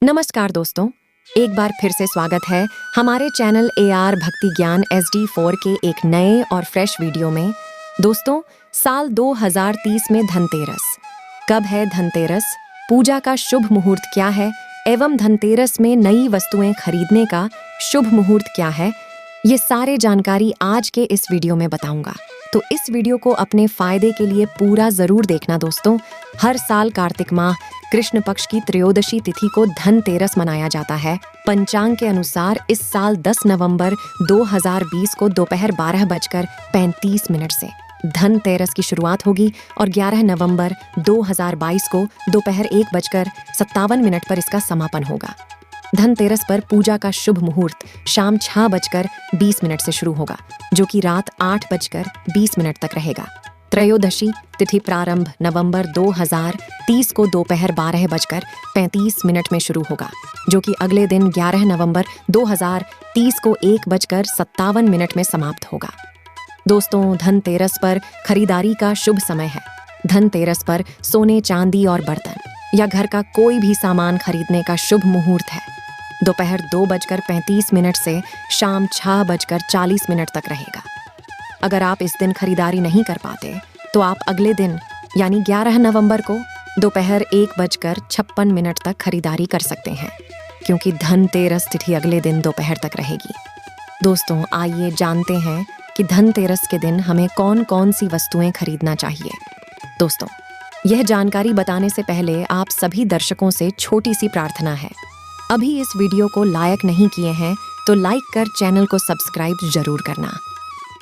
नमस्कार दोस्तों, एक बार फिर से स्वागत है हमारे चैनल AR भक्ति ज्ञान SD4 के एक नए और फ्रेश वीडियो में। दोस्तों, साल 2030 में धनतेरस कब है? धनतेरस पूजा का शुभ मुहूर्त क्या है एवं धनतेरस में नई वस्तुएं खरीदने का शुभ मुहूर्त क्या है, ये सारे जानकारी आज के इस वीडियो में बताऊंगा। तो इस वीडियो को अपने फायदे के लिए पूरा जरूर देखना दोस्तों। हर साल कार्तिक माह कृष्ण पक्ष की त्रयोदशी तिथि को धनतेरस मनाया जाता है। पंचांग के अनुसार इस साल 10 नवंबर 2020 को दोपहर 12:35 से धनतेरस की शुरुआत होगी और 11 नवंबर 2022 को दोपहर 1:57 पर इसका समापन होगा। धनतेरस पर पूजा का शुभ मुहूर्त शाम 6:20 से शुरू होगा, जो कि रात 8:20 तक रहेगा। त्रयोदशी तिथि प्रारंभ नवंबर 2030 को दोपहर 12:35 में शुरू होगा, जो कि अगले दिन 11 नवंबर 2030 को 1:57 में समाप्त होगा। दोस्तों, धनतेरस पर खरीदारी का शुभ समय है। धनतेरस पर सोने, चांदी और बर्तन या घर का कोई भी सामान खरीदने का शुभ मुहूर्त है। दोपहर 2:35 से शाम 6:40 तक रहेगा। अगर आप इस दिन खरीदारी नहीं कर पाते तो आप अगले दिन यानी 11 नवंबर को दोपहर 1:56 तक खरीदारी कर सकते हैं, क्योंकि धनतेरस तिथि अगले दिन दोपहर तक रहेगी। दोस्तों, आइए जानते हैं कि धनतेरस के दिन हमें कौन कौन सी वस्तुएं खरीदना चाहिए। दोस्तों, यह जानकारी बताने से पहले आप सभी दर्शकों से छोटी सी प्रार्थना है। अभी इस वीडियो को लाइक नहीं किए हैं तो लाइक कर चैनल को सब्सक्राइब जरूर करना।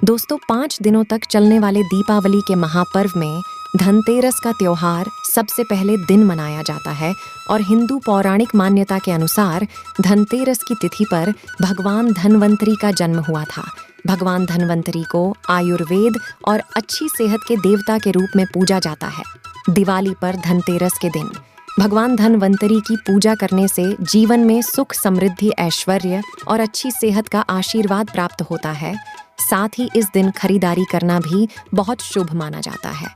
दोस्तों, 5 दिनों तक चलने वाले दीपावली के महापर्व में धनतेरस का त्योहार सबसे पहले दिन मनाया जाता है और हिंदू पौराणिक मान्यता के अनुसार धनतेरस की तिथि पर भगवान धन्वंतरी का जन्म हुआ था। भगवान धन्वंतरी को आयुर्वेद और अच्छी सेहत के देवता के रूप में पूजा जाता है। दिवाली पर धनतेरस के दिन भगवान धन्वंतरी की पूजा करने से जीवन में सुख, समृद्धि, ऐश्वर्य और अच्छी सेहत का आशीर्वाद प्राप्त होता है। साथ ही इस दिन खरीदारी करना भी बहुत शुभ माना जाता है।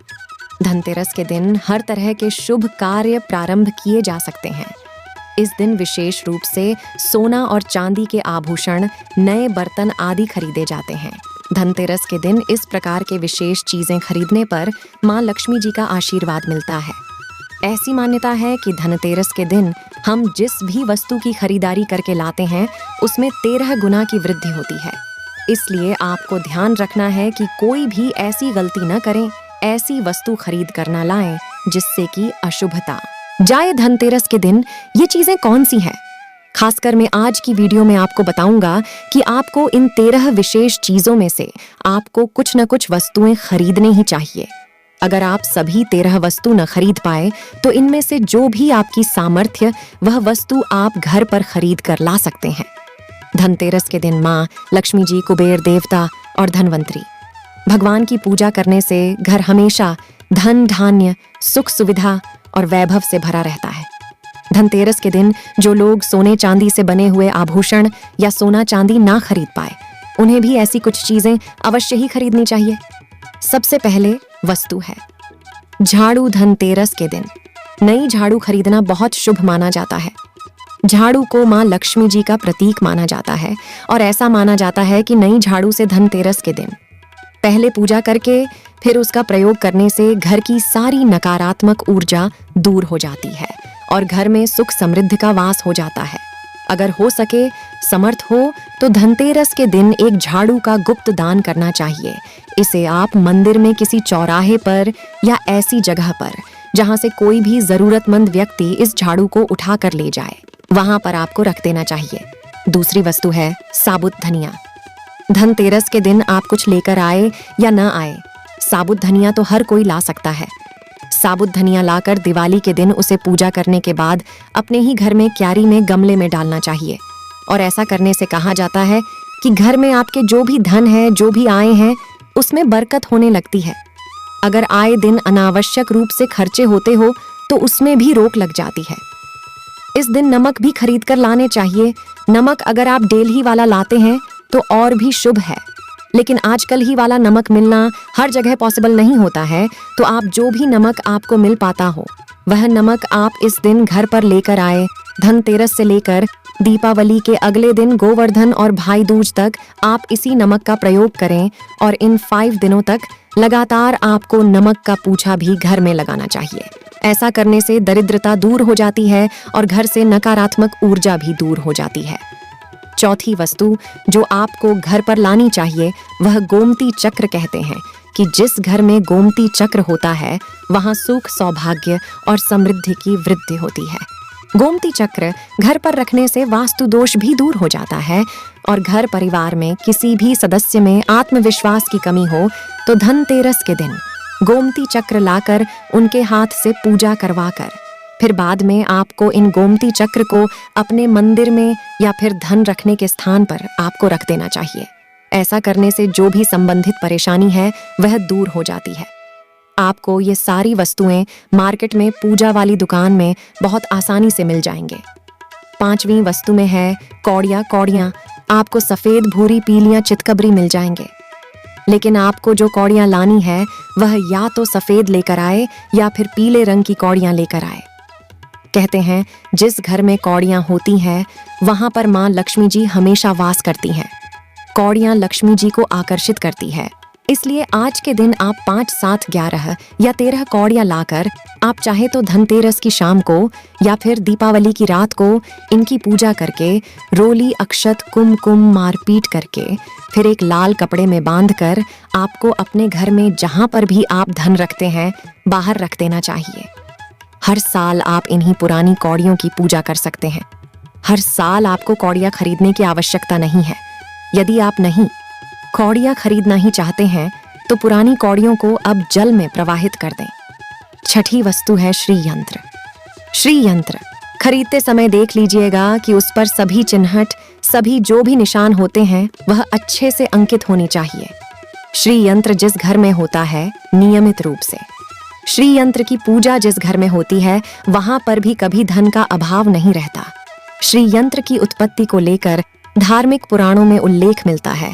धनतेरस के दिन हर तरह के शुभ कार्य प्रारंभ किए जा सकते हैं। इस दिन विशेष रूप से सोना और चांदी के आभूषण, नए बर्तन आदि खरीदे जाते हैं। धनतेरस के दिन इस प्रकार के विशेष चीजें खरीदने पर माँ लक्ष्मी जी का आशीर्वाद मिलता है। ऐसी मान्यता है कि धनतेरस के दिन हम जिस भी वस्तु की खरीदारी करके लाते हैं उसमें 13 गुना की वृद्धि होती है। इसलिए आपको ध्यान रखना है कि कोई भी ऐसी गलती न करें, ऐसी वस्तु खरीद कर न लाएं जिससे कि अशुभता जाए। धनतेरस के दिन ये चीजें कौन सी हैं? खासकर मैं आज की वीडियो में आपको बताऊंगा कि आपको इन 13 विशेष चीजों में से आपको कुछ न कुछ वस्तुएं खरीदने ही चाहिए। अगर आप सभी 13 वस्तु न खरीद पाए तो इनमें से जो भी आपकी सामर्थ्य वह वस्तु आप घर पर खरीद कर ला सकते हैं। धनतेरस के दिन माँ लक्ष्मी जी, कुबेर देवता और धनवंतरी भगवान की पूजा करने से घर हमेशा धन, धान्य, सुख, सुविधा और वैभव से भरा रहता है। धनतेरस के दिन जो लोग सोने चांदी से बने हुए आभूषण या सोना चांदी ना खरीद पाए, उन्हें भी ऐसी कुछ चीजें अवश्य ही खरीदनी चाहिए। सबसे पहले वस्तु है झाड़ू। धनतेरस के दिन नई झाड़ू खरीदना बहुत शुभ माना जाता है। झाड़ू को माँ लक्ष्मी जी का प्रतीक माना जाता है और ऐसा माना जाता है कि नई झाड़ू से धनतेरस के दिन पहले पूजा करके फिर उसका प्रयोग करने से घर की सारी नकारात्मक ऊर्जा दूर हो जाती है और घर में सुख, समृद्धि का वास हो जाता है। अगर हो सके, समर्थ हो तो धनतेरस के दिन एक झाड़ू का गुप्त दान करना चाहिए। इसे आप मंदिर में किसी चौराहे पर या ऐसी जगह पर जहां से कोई भी जरूरतमंद व्यक्ति इस झाड़ू को उठा कर ले जाए, वहां पर आपको रख देना चाहिए। दूसरी वस्तु है साबुत धनिया। धनतेरस के दिन आप कुछ लेकर आए या न आए, साबुत धनिया तो हर कोई ला सकता है। साबुत धनिया लाकर दिवाली के दिन उसे पूजा करने के बाद अपने ही घर में क्यारी में, गमले में डालना चाहिए। और ऐसा करने से कहा जाता है कि घर में आपके जो भी धन है, जो भी आए हैं, उसमें बरकत होने लगती है। अगर आए दिन अनावश्यक रूप से खर्चे होते हो तो उसमें भी रोक लग जाती है। इस दिन नमक भी खरीद कर लाने चाहिए। नमक अगर आप डेलही वाला लाते हैं तो और भी शुभ है, लेकिन आजकल ही वाला नमक मिलना हर जगह पॉसिबल नहीं होता है। तो आप जो भी नमक आपको मिल पाता हो वह नमक आप इस दिन घर पर लेकर आए धनतेरस से लेकर दीपावली के अगले दिन गोवर्धन और भाई दूज तक आप इसी नमक का प्रयोग करें और इन 5 दिनों तक लगातार आपको नमक का पूछा भी घर में लगाना चाहिए। ऐसा करने से दरिद्रता दूर हो जाती है और घर से नकारात्मक ऊर्जा भी दूर हो जाती है। चौथी वस्तु जो आपको घर पर लानी चाहिए वह गोमती चक्र कहते हैं कि जिस घर में गोमती चक्र होता है वहां सुख, सौभाग्य और समृद्धि की वृद्धि होती है। गोमती चक्र घर पर रखने से वास्तु दोष भी दूर हो जाता है और घर परिवार में किसी भी सदस्य में आत्मविश्वास की कमी हो तो धनतेरस के दिन गोमती चक्र लाकर उनके हाथ से पूजा करवाकर फिर बाद में आपको इन गोमती चक्र को अपने मंदिर में या फिर धन रखने के स्थान पर आपको रख देना चाहिए। ऐसा करने से जो भी संबंधित परेशानी है वह दूर हो जाती है। आपको ये सारी वस्तुएं मार्केट में पूजा वाली दुकान में बहुत आसानी से मिल जाएंगे। 5वीं वस्तु में है कौड़ियाँ। आपको सफेद, भूरी, पीलियां चितकबरी मिल जाएंगे, लेकिन आपको जो कौड़ियां लानी है वह या तो सफेद लेकर आए या फिर पीले रंग की कौड़ियां लेकर आए। कहते हैं जिस घर में कौड़ियां होती हैं वहां पर मां लक्ष्मी जी हमेशा वास करती हैं। कौड़ियां लक्ष्मी जी को आकर्षित करती है, इसलिए आज के दिन आप 5, 7, 11 या 13 कौड़ियां लाकर आप चाहे तो धनतेरस की शाम को या फिर दीपावली की रात को इनकी पूजा करके रोली, अक्षत, कुमकुम मारपीट करके फिर एक लाल कपड़े में बांधकर आपको अपने घर में जहां पर भी आप धन रखते हैं बाहर रख देना चाहिए। हर साल आप इन्हीं पुरानी कौड़ियों की पूजा कर सकते हैं। हर साल आपको कौड़ियां खरीदने की आवश्यकता नहीं है। यदि आप कौड़ियां खरीदना ही चाहते हैं तो पुरानी कौड़ियों को अब जल में प्रवाहित कर दें। छठी वस्तु है श्री यंत्र। श्री यंत्र खरीदते समय देख लीजिएगा कि उस पर सभी चिन्हट, सभी जो भी निशान होते हैं वह अच्छे से अंकित होनी चाहिए। श्री यंत्र जिस घर में होता है नियमित रूप से श्री यंत्र की पूजा जिस घर में होती है वहां पर भी कभी धन का अभाव नहीं रहता। श्री यंत्र की उत्पत्ति को लेकर धार्मिक पुराणों में उल्लेख मिलता है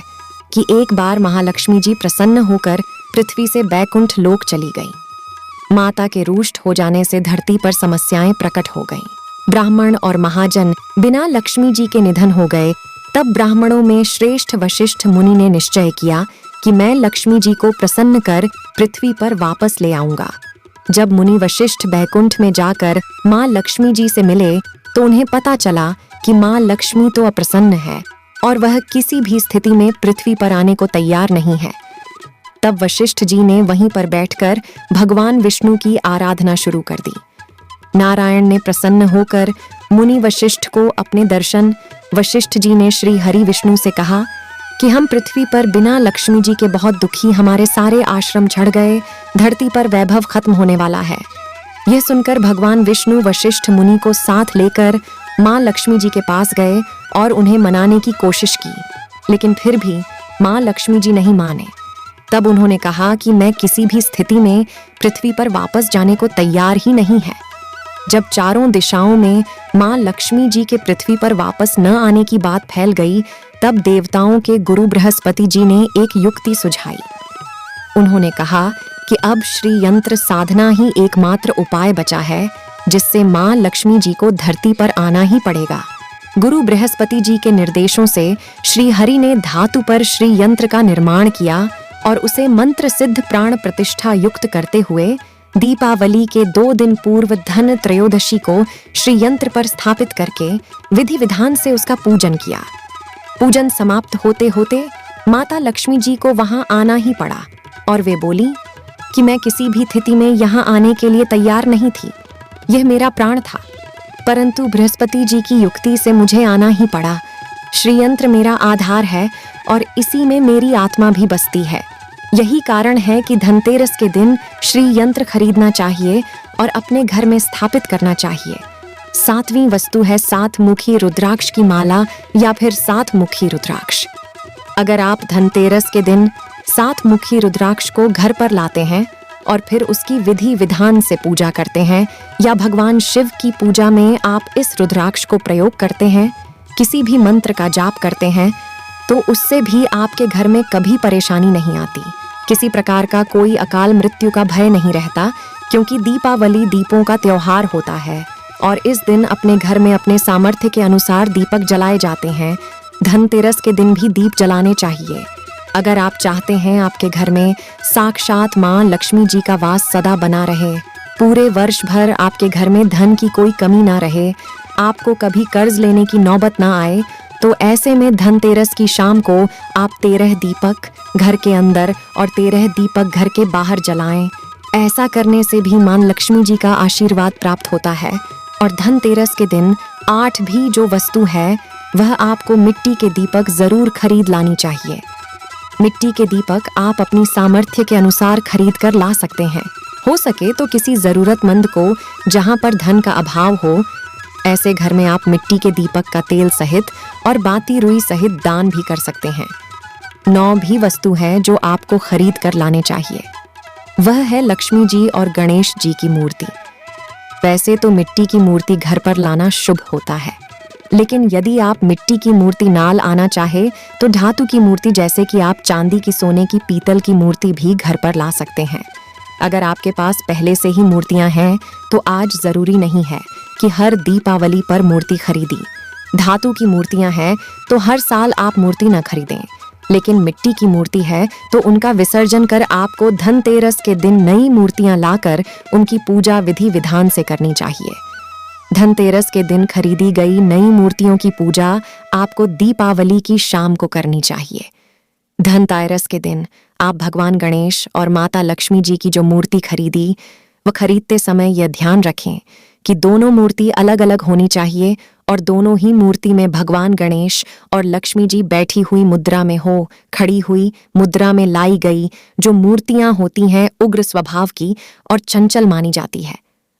कि एक बार महालक्ष्मी जी प्रसन्न होकर पृथ्वी से बैकुंठ लोक चली गई। माता के रुष्ट हो जाने से धरती पर समस्याएं प्रकट हो गईं। ब्राह्मण और महाजन बिना लक्ष्मी जी के निधन हो गए। तब ब्राह्मणों में श्रेष्ठ वशिष्ठ मुनि ने निश्चय किया कि मैं लक्ष्मी जी को प्रसन्न कर पृथ्वी पर वापस ले आऊंगा। जब मुनि वशिष्ठ बैकुंठ में जाकर मां लक्ष्मी जी से मिले तो उन्हें पता चला कि मां लक्ष्मी तो अप्रसन्न है और वह किसी भी स्थिति में पृथ्वी पर आने को तैयार नहीं है। तब वशिष्ठ जी ने वहीं पर बैठकर भगवान विष्णु की आराधना शुरू कर दी। नारायण ने प्रसन्न होकर मुनि वशिष्ठ को अपने दर्शन वशिष्ठ जी ने श्री हरि विष्णु से कहा कि हम पृथ्वी पर बिना लक्ष्मी जी के बहुत दुखी, हमारे सारे आश्रम झड़ गए, धरती पर वैभव खत्म होने वाला है। यह सुनकर भगवान विष्णु वशिष्ठ मुनि को साथ लेकर मां लक्ष्मी जी के पास गए और उन्हें मनाने की कोशिश की, लेकिन फिर भी मां लक्ष्मी जी नहीं माने। तब उन्होंने कहा कि मैं किसी भी स्थिति में पृथ्वी पर वापस जाने को तैयार ही नहीं है। जब चारों दिशाओं में मां लक्ष्मी जी के पृथ्वी पर वापस न आने की बात फैल गई तब देवताओं के गुरु बृहस्पति जी ने एक युक्ति सुझाई। उन्होंने कहा कि अब श्री यंत्र साधना ही एकमात्र उपाय बचा है जिससे मां लक्ष्मी जी को धरती पर आना ही पड़ेगा। गुरु बृहस्पति जी के निर्देशों से श्री हरि ने धातु पर श्री यंत्र का निर्माण किया और उसे मंत्र सिद्ध प्राण प्रतिष्ठा युक्त करते हुए दीपावली के 2 दिन पूर्व धन त्रयोदशी को श्री यंत्र पर स्थापित करके विधि विधान से उसका पूजन किया। पूजन समाप्त होते होते माता लक्ष्मी जी को वहां आना ही पड़ा और वे बोली कि मैं किसी भी स्थिति में यहाँ आने के लिए तैयार नहीं थी, यह मेरा प्राण था, परंतु बृहस्पति जी की युक्ति से मुझे आना ही पड़ा। श्री यंत्र मेरा आधार है और इसी में मेरी आत्मा भी बसती है। यही कारण है कि धनतेरस के दिन श्री यंत्र खरीदना चाहिए और अपने घर में स्थापित करना चाहिए। 7वीं वस्तु है 7 मुखी रुद्राक्ष की माला या फिर 7 मुखी रुद्राक्ष। अगर आप धनतेरस के दिन 7 मुखी रुद्राक्ष को घर पर लाते हैं और फिर उसकी विधि विधान से पूजा करते हैं या भगवान शिव की पूजा में आप इस रुद्राक्ष को प्रयोग करते हैं, किसी भी मंत्र का जाप करते हैं, तो उससे भी आपके घर में कभी परेशानी नहीं आती। किसी प्रकार का कोई अकाल मृत्यु का भय नहीं रहता, क्योंकि दीपावली दीपों का त्योहार होता है और इस दिन अपने घर में अपने सामर्थ्य के अनुसार दीपक जलाए जाते हैं। धनतेरस के दिन भी दीप जलाने चाहिए। अगर आप चाहते हैं आपके घर में साक्षात माँ लक्ष्मी जी का वास सदा बना रहे, पूरे वर्ष भर आपके घर में धन की कोई कमी ना रहे, आपको कभी कर्ज लेने की नौबत ना आए, तो ऐसे में धनतेरस की शाम को आप 13 दीपक घर के अंदर और 13 दीपक घर के बाहर जलाएं। ऐसा करने से भी मां लक्ष्मी जी का आशीर्वाद प्राप्त होता है। और धनतेरस के दिन 8 भी जो वस्तु है वह आपको मिट्टी के दीपक जरूर खरीद लानी चाहिए। मिट्टी के दीपक आप अपनी सामर्थ्य के अनुसार खरीद कर ला सकते हैं। हो सके तो किसी जरूरतमंद को जहां पर धन का अभाव हो, ऐसे घर में आप मिट्टी के दीपक का तेल सहित और बाती रुई सहित दान भी कर सकते हैं। 9 भी वस्तु है जो आपको खरीद कर लाने चाहिए। वह है लक्ष्मी जी और गणेश जी की मूर्ति। वैसे तो मिट्टी की मूर्ति घर पर लाना शुभ होता है, लेकिन यदि आप मिट्टी की मूर्ति ना लाना चाहे तो धातु की मूर्ति जैसे कि आप चांदी की, सोने की, पीतल की मूर्ति भी घर पर ला सकते हैं। अगर आपके पास पहले से ही मूर्तियां हैं तो आज जरूरी नहीं है कि हर दीपावली पर मूर्ति खरीदी। धातु की मूर्तियां हैं तो हर साल आप मूर्ति न खरीदें, लेकिन मिट्टी की मूर्ति है तो उनका विसर्जन कर आपको धनतेरस के दिन नई मूर्तियां लाकर उनकी पूजा विधि विधान से करनी चाहिए। धनतेरस के दिन खरीदी गई नई मूर्तियों की पूजा आपको दीपावली की शाम को करनी चाहिए। धनतेरस के दिन आप भगवान गणेश और माता लक्ष्मी जी की जो मूर्ति खरीदी, वह खरीदते समय यह ध्यान रखें कि दोनों मूर्ति अलग अलग होनी चाहिए और दोनों ही मूर्ति में भगवान गणेश और लक्ष्मी जी बैठी हुई मुद्रा में हो, खड़ी हुई मुद्रा में लाई गई जो मूर्तियां होती हैं उग्र स्वभाव की और चंचल मानी जाती है।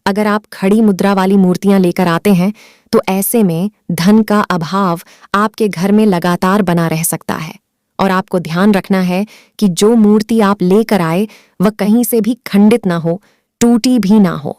अगर आप खड़ी मुद्रा वाली मूर्तियां लेकर आते हैं तो ऐसे में धन का अभाव आपके घर में लगातार बना रह सकता है। और आपको ध्यान रखना है कि जो मूर्ति आप लेकर आए वह कहीं से भी खंडित ना हो, टूटी भी ना हो।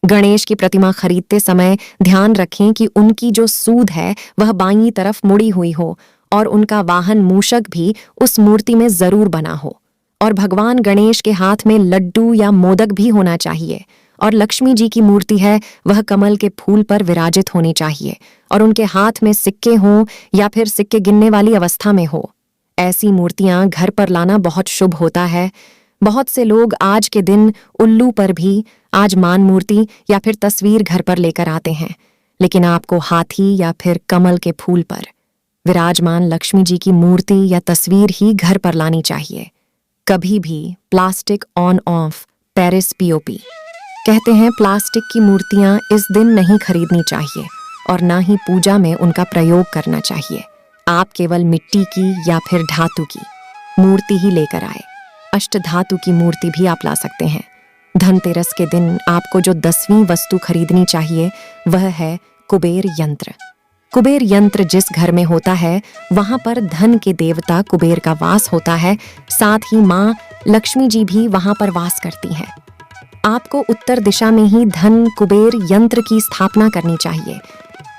गणेश की प्रतिमा खरीदते समय ध्यान रखें कि उनकी जो सूंड है वह बाईं तरफ मुड़ी हुई हो और उनका वाहन मूषक भी उस मूर्ति में जरूर बना हो। और भगवान गणेश के हाथ में लड्डू या मोदक भी होना चाहिए। और लक्ष्मी जी की मूर्ति है वह कमल के फूल पर विराजित होनी चाहिए और उनके हाथ में सिक्के हों या फिर सिक्के गिनने वाली अवस्था में हो। ऐसी मूर्तियां घर पर लाना बहुत शुभ होता है। बहुत से लोग आज के दिन उल्लू पर भी आज मान मूर्ति या फिर तस्वीर घर पर लेकर आते हैं, लेकिन आपको हाथी या फिर कमल के फूल पर विराजमान लक्ष्मी जी की मूर्ति या तस्वीर ही घर पर लानी चाहिए। कभी भी plastic on off Paris POP कहते हैं, प्लास्टिक की मूर्तियां इस दिन नहीं खरीदनी चाहिए और ना ही पूजा में उनका प्रयोग करना चाहिए। आप केवल मिट्टी की या फिर धातु की मूर्ति ही लेकर आए। अष्टधातु की मूर्ति भी आप ला सकते हैं। धनतेरस के दिन आपको जो 10वीं वस्तु खरीदनी चाहिए वह है कुबेर यंत्र। कुबेर यंत्र जिस घर में होता है वहां पर धन के देवता कुबेर का वास होता है, साथ ही माँ लक्ष्मी जी भी वहां पर वास करती हैं। आपको उत्तर दिशा में ही धन कुबेर यंत्र की स्थापना करनी चाहिए।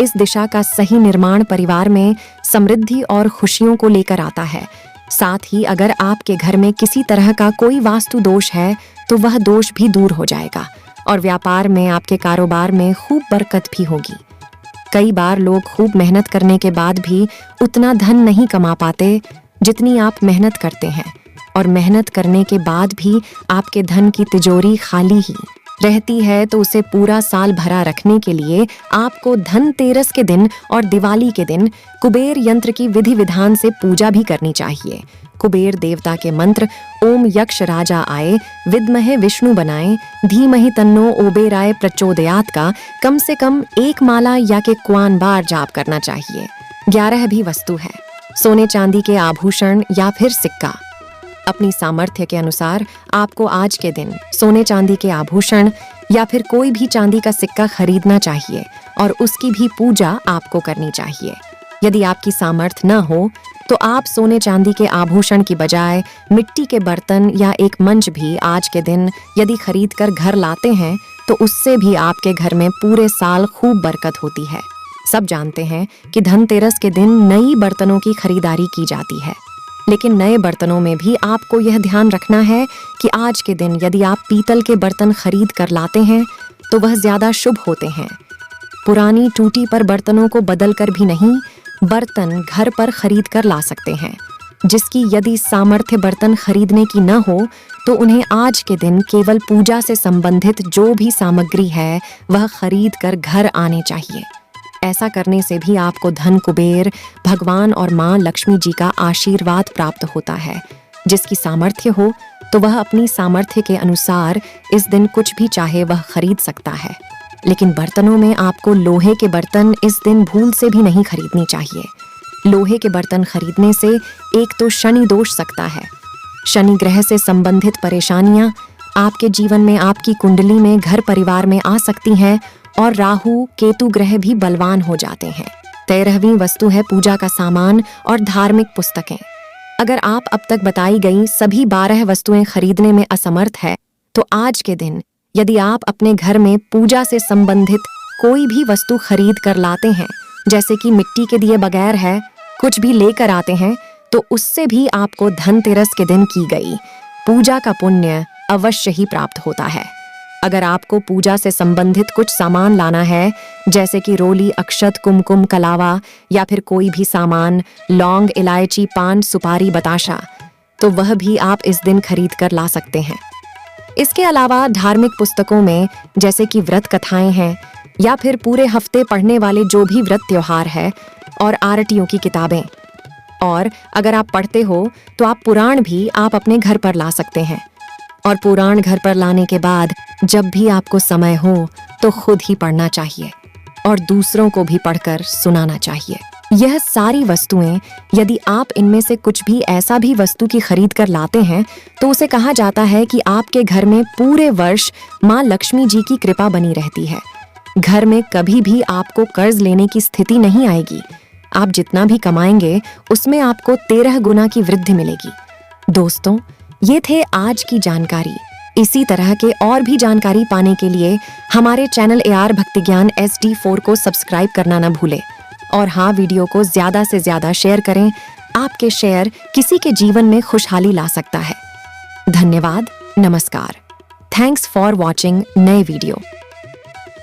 इस दिशा का सही निर्माण परिवार में समृद्धि और खुशियों को लेकर आता है। साथ ही अगर आपके घर में किसी तरह का कोई वास्तु दोष है तो वह दोष भी दूर हो जाएगा और व्यापार में, आपके कारोबार में खूब बरकत भी होगी। कई बार लोग खूब मेहनत करने के बाद भी उतना धन नहीं कमा पाते जितनी आप मेहनत करते हैं, और मेहनत करने के बाद भी आपके धन की तिजोरी खाली ही रहती है, तो उसे पूरा साल भरा रखने के लिए आपको धनतेरस के दिन और दिवाली के दिन कुबेर यंत्र की विधि विधान से पूजा भी करनी चाहिए। कुबेर देवता के मंत्र ओम यक्ष राजा आए, विद्महे विष्णु बनाए, धीमहि तन्नो ओबेराय प्रचोदयात का कम से कम 1 माला या के क्वान बार जाप करना चाहिए। 11 भी वस्तु है, सोने चांदी के आभूषण या फिर सिक्का। अपनी सामर्थ्य के अनुसार आपको आज के दिन सोने चांदी के आभूषण या फिर कोई भी चांदी का सिक्का खरीदना चाहिए और उसकी भी पूजा आपको करनी चाहिए। यदि आपकी सामर्थ्य न हो तो आप सोने चांदी के आभूषण की बजाय मिट्टी के बर्तन या एक मंच भी आज के दिन यदि खरीद कर घर लाते हैं तो उससे भी आपके घर में पूरे साल खूब बरकत होती है। सब जानते हैं कि धनतेरस के दिन नई बर्तनों की खरीदारी की जाती है, लेकिन नए बर्तनों में भी आपको यह ध्यान रखना है कि आज के दिन यदि आप पीतल के बर्तन खरीद कर लाते हैं तो वह ज्यादा शुभ होते हैं। पुरानी टूटी पर बर्तनों को बदलकर भी नहीं, बर्तन घर पर खरीद कर ला सकते हैं। जिसकी यदि सामर्थ्य बर्तन खरीदने की न हो तो उन्हें आज के दिन केवल पूजा से संबंधित जो भी सामग्री है वह खरीद कर घर आने चाहिए। ऐसा करने से भी आपको धन कुबेर, भगवान और माँ लक्ष्मी जी का आशीर्वाद प्राप्त होता है। जिसकी सामर्थ्य हो तो वह अपनी सामर्थ्य के अनुसार इस दिन कुछ भी चाहे वह खरीद सकता है। लेकिन बर्तनों में आपको लोहे के बर्तन इस दिन भूल से भी नहीं खरीदनी चाहिए। लोहे के बर्तन खरीदने से एक तो शनि दोष सकता है, शनि ग्रह से संबंधित परेशानियां आपके जीवन में, आपकी कुंडली में, घर परिवार में आ सकती हैं और राहु केतु ग्रह भी बलवान हो जाते हैं। 13वीं वस्तु है पूजा का सामान और धार्मिक पुस्तकें। अगर आप अब तक बताई गई सभी 12 वस्तुएं खरीदने में असमर्थ है तो आज के दिन यदि आप अपने घर में पूजा से संबंधित कोई भी वस्तु खरीद कर लाते हैं, जैसे कि मिट्टी के दिए बगैर है, कुछ भी लेकर आते हैं, तो उससे भी आपको धनतेरस के दिन की गई पूजा का पुण्य अवश्य ही प्राप्त होता है। अगर आपको पूजा से संबंधित कुछ सामान लाना है, जैसे कि रोली, अक्षत, कुमकुम, कलावा या फिर कोई भी सामान, लौंग, इलायची, पान, सुपारी, बताशा, तो वह भी आप इस दिन खरीद कर ला सकते हैं। इसके अलावा धार्मिक पुस्तकों में जैसे कि व्रत कथाएं हैं या फिर पूरे हफ्ते पढ़ने वाले जो भी व्रत त्योहार है और आरटियों की किताबें, और अगर आप पढ़ते हो तो आप पुराण भी आप अपने घर पर ला सकते हैं। और पुराण घर पर लाने के बाद जब भी आपको समय हो तो खुद ही पढ़ना चाहिए और दूसरों को भी पढ़कर सुनाना चाहिए। यह सारी वस्तुएं यदि आप इनमें से कुछ भी ऐसा भी वस्तु की खरीद कर लाते हैं तो उसे कहा जाता है कि आपके घर में पूरे वर्ष माँ लक्ष्मी जी की कृपा बनी रहती है। घर में कभी भी आपको कर्ज लेने की स्थिति नहीं आएगी। आप जितना भी कमाएंगे उसमें आपको 13 गुना की वृद्धि मिलेगी। दोस्तों, ये थे आज की जानकारी। इसी तरह के और भी जानकारी पाने के लिए हमारे चैनल AR भक्ति ज्ञान SD4 को सब्सक्राइब करना न भूलें। और हाँ, वीडियो को ज्यादा से ज्यादा शेयर करें। आपके शेयर किसी के जीवन में खुशहाली ला सकता है। धन्यवाद। नमस्कार। थैंक्स फॉर वॉचिंग नए वीडियो।